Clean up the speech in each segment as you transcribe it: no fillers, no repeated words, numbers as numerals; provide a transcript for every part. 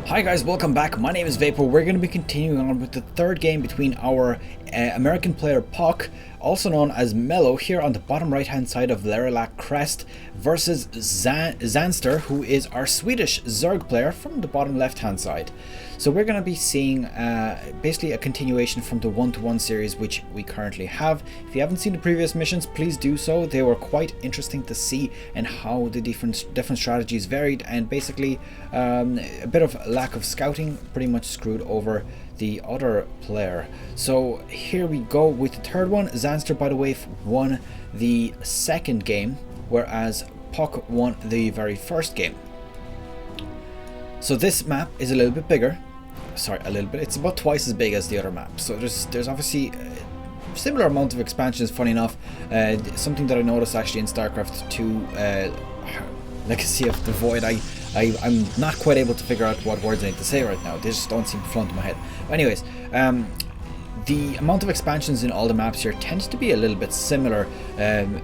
Hi guys, welcome back. My name is Vaipo. We're going to be continuing on with the third game between our American player PuCk, also known as Mellow, here on the bottom right hand side of Lerelac Crest, versus Zanster, who is our Swedish Zerg player from the bottom left hand side. So we're going to be seeing basically a continuation from the 1-to-1 series which we currently have. If you haven't seen the previous missions, please do so. They were quite interesting to see and how the different strategies varied, and basically a bit of lack of scouting pretty much screwed over the other player. So here we go with the third one. Zanster, by the way, won the second game, whereas PuCk won the very first game. So this map is a little bit bigger. Sorry, a little bit. It's about twice as big as the other map. So there's obviously a similar amount of expansions. Funny enough, something that I noticed actually in Starcraft 2 Legacy of the Void, I'm not quite able to figure out what words I need to say right now. They just don't seem to flow into my head. But anyways, the amount of expansions in all the maps here tends to be a little bit similar,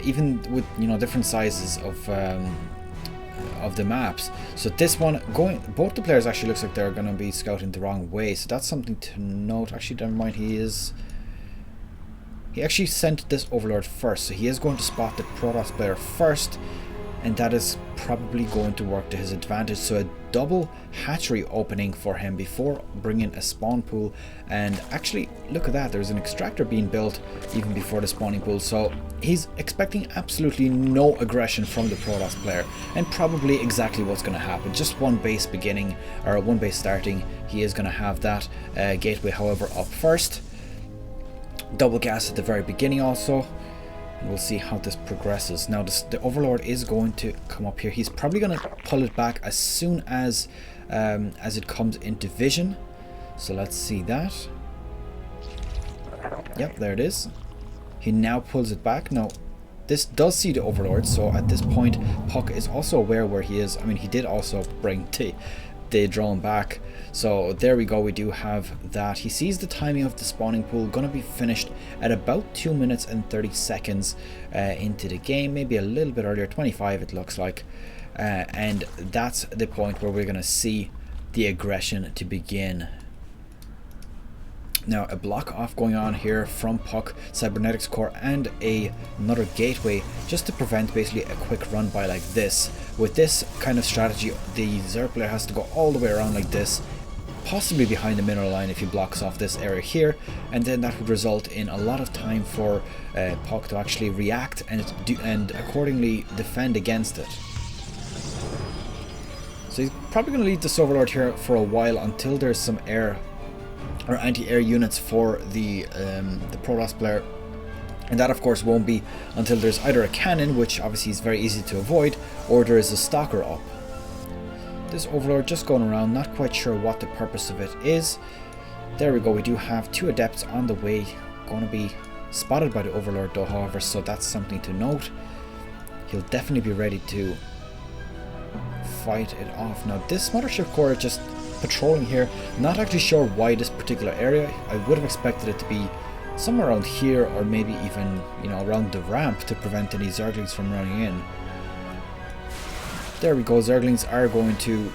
even with different sizes of the maps. So this one, both the players actually looks like they're going to be scouting the wrong way. So that's something to note. Actually, never mind. He actually sent this Overlord first, so he is going to spot the Protoss player first. And that is probably going to work to his advantage. So a double hatchery opening for him before bringing a spawn pool. And actually, look at that. There's an extractor being built even before the spawning pool. So he's expecting absolutely no aggression from the Protoss player. And probably exactly what's going to happen. Just one base beginning, or one base starting. He is going to have that gateway, however, up first. Double gas at the very beginning also. We'll see how this progresses. Now the Overlord is going to come up here. He's probably going to pull it back as soon as it comes into vision. So let's see that. Yep, there it is. He now pulls it back. Now this does see the Overlord, so at this point PuCk is also aware where he is. I mean, he did also bring the drone back. So there we go, we do have that. He sees the timing of the spawning pool going to be finished at about 2 minutes and 30 seconds into the game, maybe a little bit earlier, 25 it looks like, and that's the point where we're going to see the aggression to begin. Now a block off going on here from PuCk, cybernetics core, and another gateway, just to prevent basically a quick run by like this. With this kind of strategy, the Zerg player has to go all the way around like this, possibly behind the mineral line if he blocks off this area here, and then that would result in a lot of time for PuCk to actually react and accordingly defend against it. So he's probably going to leave this Overlord here for a while until there's some air or anti-air units for the Protoss player, and that of course won't be until there's either a cannon, which obviously is very easy to avoid, or there is a stalker up. This Overlord just going around, not quite sure what the purpose of it is. There we go, we do have 2 adepts on the way, going to be spotted by the Overlord though, however, so that's something to note. He'll definitely be ready to fight it off. Now this Mothership core is just patrolling here, not actually sure why this particular area. I would have expected it to be somewhere around here, or maybe even around the ramp to prevent any Zerglings from running in. There we go, Zerglings are going to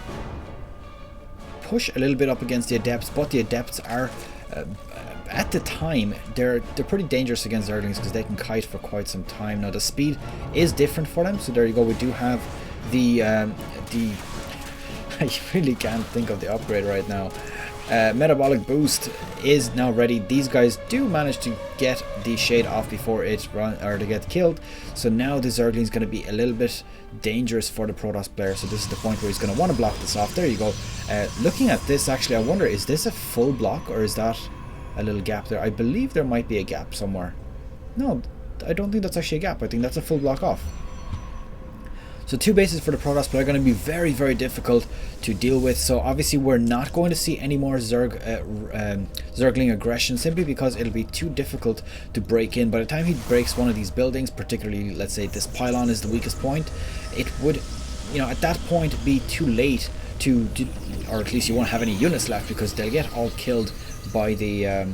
push a little bit up against the Adepts, but the Adepts are at the time they're pretty dangerous against Zerglings because they can kite for quite some time. Now the speed is different for them, so there you go, we do have the I really can't think of the upgrade right now. Metabolic boost is now ready. These guys do manage to get the shade off before it to get killed. So now the Zergling is going to be a little bit dangerous for the Protoss player. So this is the point where he's going to want to block this off. There you go. Looking at this, actually, I wonder, is this a full block or is that a little gap there? I believe there might be a gap somewhere. No, I don't think that's actually a gap. I think that's a full block off. So 2 bases for the Protoss player are going to be very, very difficult to deal with. So obviously we're not going to see any more Zergling aggression, simply because it'll be too difficult to break in. By the time he breaks one of these buildings, particularly let's say this pylon is the weakest point, it would, at that point be too late to or at least you won't have any units left because they'll get all killed by the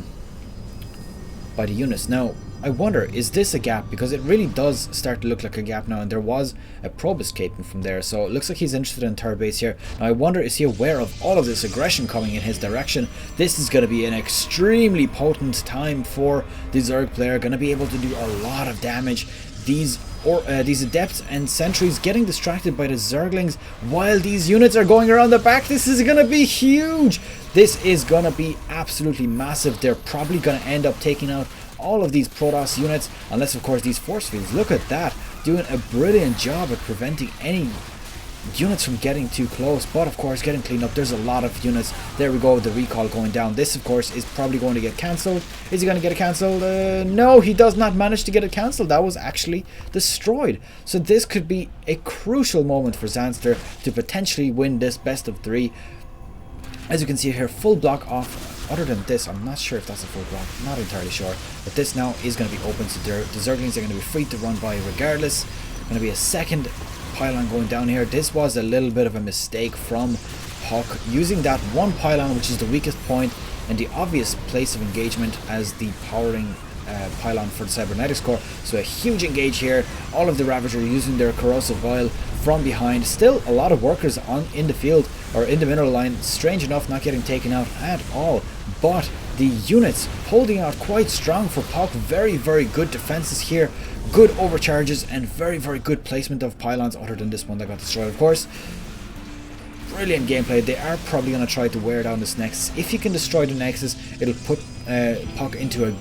units. Now I wonder, is this a gap? Because it really does start to look like a gap now, and there was a probe escaping from there, so it looks like he's interested in third base here. Now I wonder, is he aware of all of this aggression coming in his direction? This is going to be an extremely potent time for the Zerg player, going to be able to do a lot of damage. These adepts and sentries getting distracted by the Zerglings while these units are going around the back. This is going to be huge. This is going to be absolutely massive. They're probably going to end up taking out all of these Protoss units, unless of course these force fields, look at that, doing a brilliant job at preventing any units from getting too close, but of course getting cleaned up. There's a lot of units. There we go, the recall going down. This of course is probably going to get cancelled. Is he going to get it cancelled? No, he does not manage to get it cancelled. That was actually destroyed. So this could be a crucial moment for Zanster to potentially win this best of 3. As you can see here, full block off. Other than this, I'm not sure if that's a full block, not entirely sure, but this now is going to be open, so the Zerglings are going to be free to run by regardless. Going to be a second pylon going down here. This was a little bit of a mistake from PuCk, using that one pylon, which is the weakest point and the obvious place of engagement, as the powering pylon for the cybernetics core. So a huge engage here. All of the Ravager using their corrosive vial from behind. Still a lot of workers in the field, or in the mineral line. Strange enough, not getting taken out at all, but the units holding out quite strong for PuCk. Very, very good defenses here, good overcharges, and very, very good placement of pylons, other than this one that got destroyed of course. Brilliant gameplay. They are probably going to try to wear down this Nexus. If you can destroy the Nexus, it'll put PuCk into a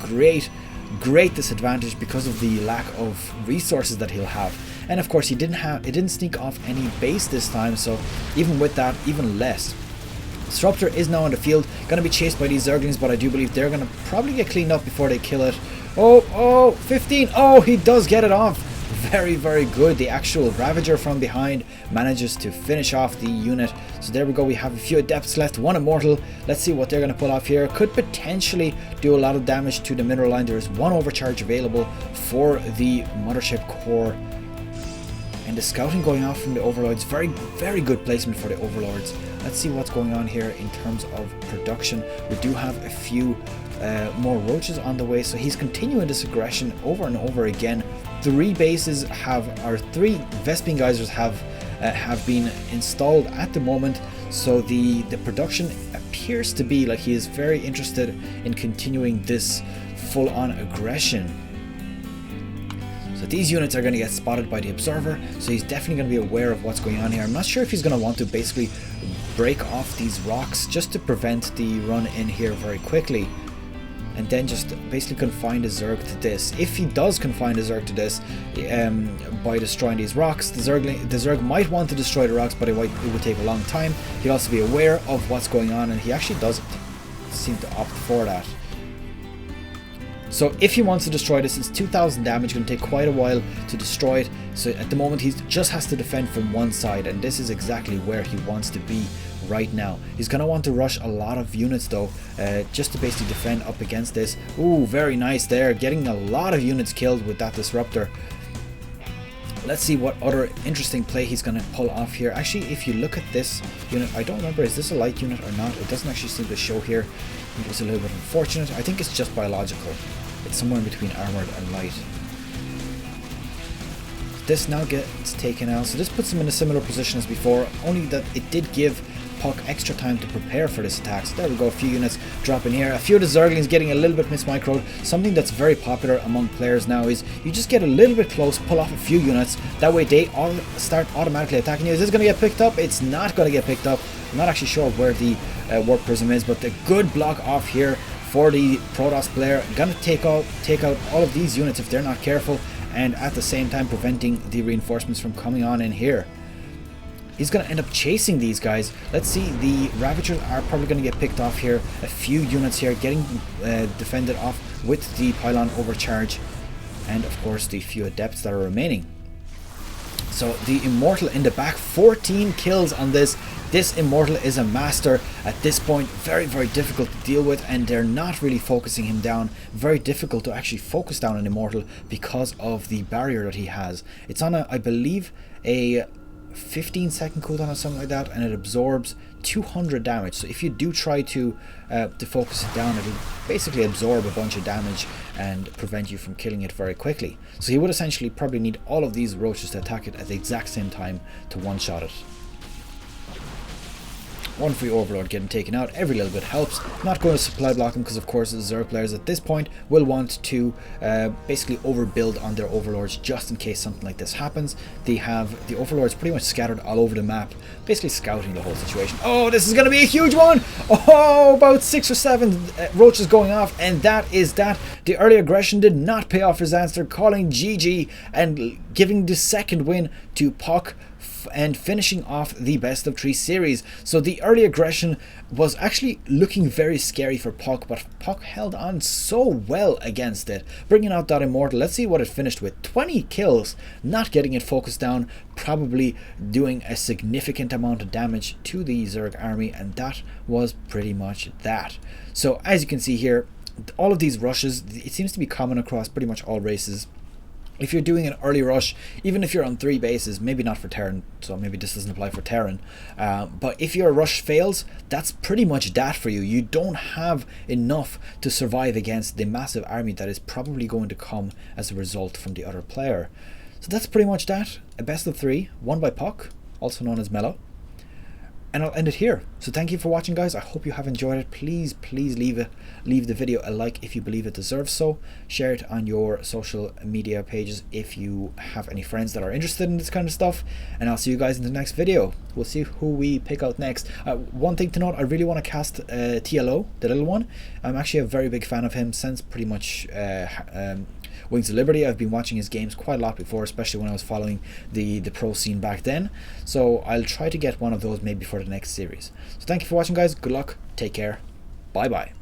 great disadvantage because of the lack of resources that he'll have. And of course, it didn't sneak off any base this time, so even with that, even less. Disruptor is now on the field, going to be chased by these Zerglings, but I do believe they're going to probably get cleaned up before they kill it. Oh, 15. Oh, he does get it off. Very, very good. The actual Ravager from behind manages to finish off the unit. So there we go. We have a few Adepts left, one Immortal. Let's see what they're going to pull off here. Could potentially do a lot of damage to the mineral line. There is one overcharge available for the Mothership core. And the scouting going off from the Overlords. Very, very good placement for the Overlords. Let's see what's going on here in terms of production. We do have a few more roaches on the way, so he's continuing this aggression over and over again. 3 bases have, or 3 Vespene geysers have been installed at the moment, so the production appears to be like he is very interested in continuing this full-on aggression. So these units are going to get spotted by the observer, so he's definitely going to be aware of what's going on here. I'm not sure if he's going to want to basically break off these rocks just to prevent the run in here very quickly, and then just basically confine the Zerg to this. If he does confine the Zerg to this by destroying these rocks, the Zerg might want to destroy the rocks, but it would take a long time. He'd also be aware of what's going on, and he actually does seem to opt for that. So if he wants to destroy this, it's 2,000 damage, going to take quite a while to destroy it. So at the moment he just has to defend from one side, and this is exactly where he wants to be right now. He's going to want to rush a lot of units though, just to basically defend up against this. Ooh, very nice there, getting a lot of units killed with that Disruptor. Let's see what other interesting play he's going to pull off here. Actually, if you look at this unit, I don't remember, is this a light unit or not? It doesn't actually seem to show here. I think it's a little bit unfortunate. I think it's just biological. It's somewhere in between armored and light. This now gets taken out, so this puts him in a similar position as before, only that it did give PuCk extra time to prepare for this attack. So there we go, a few units dropping here. A few of the Zerglings getting a little bit mismicroed. Something that's very popular among players now is you just get a little bit close, pull off a few units, that way they all start automatically attacking you. Is this going to get picked up? It's not going to get picked up. I'm not actually sure where the Warp Prism is, but the good block off here for the Protoss player. Gonna take out all of these units if they're not careful, and at the same time preventing the reinforcements from coming on in here. He's going to end up chasing these guys. Let's see, the Ravagers are probably going to get picked off here. A few units here getting defended off with the Pylon overcharge, and of course the few Adepts that are remaining. So the Immortal in the back, 14 kills on this. This Immortal is a master at this point. Very, very difficult to deal with, and they're not really focusing him down. Very difficult to actually focus down an Immortal because of the barrier that he has. It's on a, I believe, a 15-second cooldown or something like that, and it absorbs 200 damage. So if you do try to focus it down, it'll basically absorb a bunch of damage and prevent you from killing it very quickly. So you would essentially probably need all of these roaches to attack it at the exact same time to one-shot it. One free Overlord getting taken out, every little bit helps. Not going to supply block them because of course the Zerg players at this point will want to basically overbuild on their Overlords just in case something like this happens. They have the Overlords pretty much scattered all over the map, basically scouting the whole situation. Oh, this is going to be a huge one! Oh, about 6 or 7 roaches going off, and that is that. The early aggression did not pay off for Zanster, calling GG and giving the second win to PuCk, and finishing off the best of 3 series. So the early aggression was actually looking very scary for PuCk, but PuCk held on so well against it, bringing out that Immortal. Let's see what it finished with. 20 kills, not getting it focused down, probably doing a significant amount of damage to the Zerg army, and that was pretty much that. So as you can see here, all of these rushes, it seems to be common across pretty much all races. If you're doing an early rush, even if you're on 3 bases, maybe not for Terran, so maybe this doesn't apply for Terran, but if your rush fails, that's pretty much that for you. You don't have enough to survive against the massive army that is probably going to come as a result from the other player. So that's pretty much that. A best of 3, won by PuCk, also known as Mellow. And I'll end it here. So thank you for watching, guys. I hope you have enjoyed it. Please leave the video a like if you believe it deserves so. Share it on your social media pages if you have any friends that are interested in this kind of stuff. And I'll see you guys in the next video. We'll see who we pick out next. One thing to note, I really want to cast TLO, the little one. I'm actually a very big fan of him since pretty much Wings of Liberty. I've been watching his games quite a lot before, especially when I was following the pro scene back then. So I'll try to get one of those maybe for the next series. So thank you for watching, guys. Good luck. Take care. Bye bye.